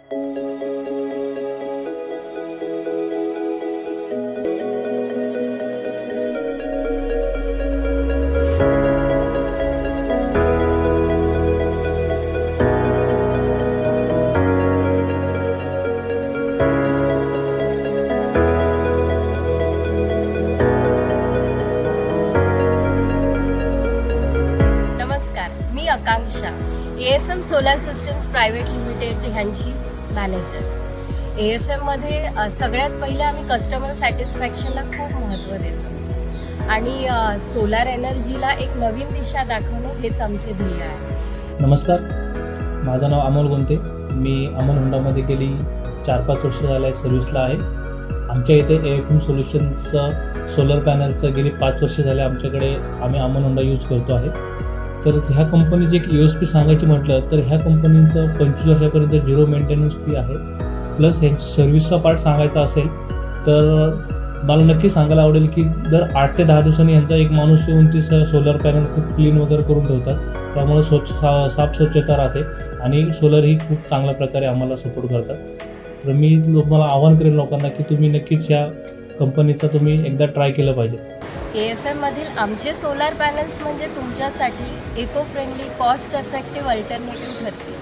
मी आकांक्षा AFM solar systems private limited ह्यांची manager. AFM मध्ये सगळ्यात पहिले आम्ही कस्टमर सॅटिस्फॅक्शनला खूप महत्त्व देतो आणि सोलार एनर्जीला एक नवीन दिशा दाखवणं हेच आमचे ध्येय आहे. नमस्कार, माझं नाव अमोल गोंते. मी अमन होंडामध्ये गेली 4-5 वर्ष झाले सर्व्हिसला आहे. आमच्या इथे AFM सोल्युशन्सचं सोलर पॅनलचं गेली 5 वर्ष झाले आमच्याकडे आम्ही अमन होंडा यूज करतो आहे. तर ह्या कंपनीची एक USP सांगायची म्हटलं तर ह्या कंपनीचं 25 वर्षापर्यंत 0 मेंटेनन्स फी आहे. प्लस ह्यांची सर्व्हिसचा पार्ट सांगायचा असेल तर मला नक्की सांगायला आवडेल की दर 8 ते 10 दिवसांनी यांचा एक माणूस येऊन ती सोलर पॅनल खूप क्लीन वगैरे करून ठेवतात. त्यामुळे साफ स्वच्छता राहते आणि सोलर ही खूप चांगल्या प्रकारे आम्हाला सपोर्ट करतात. तर मी तुम्हाला आवाहन करेन लोकांना की तुम्ही नक्कीच ह्या कंपनीचा तुम्ही एकदा ट्राय केलं पाहिजे. AFM मधील आमचे सोलार पॅनल्स म्हणजे तुमच्यासाठी eco friendly, cost effective alternative ठरतील.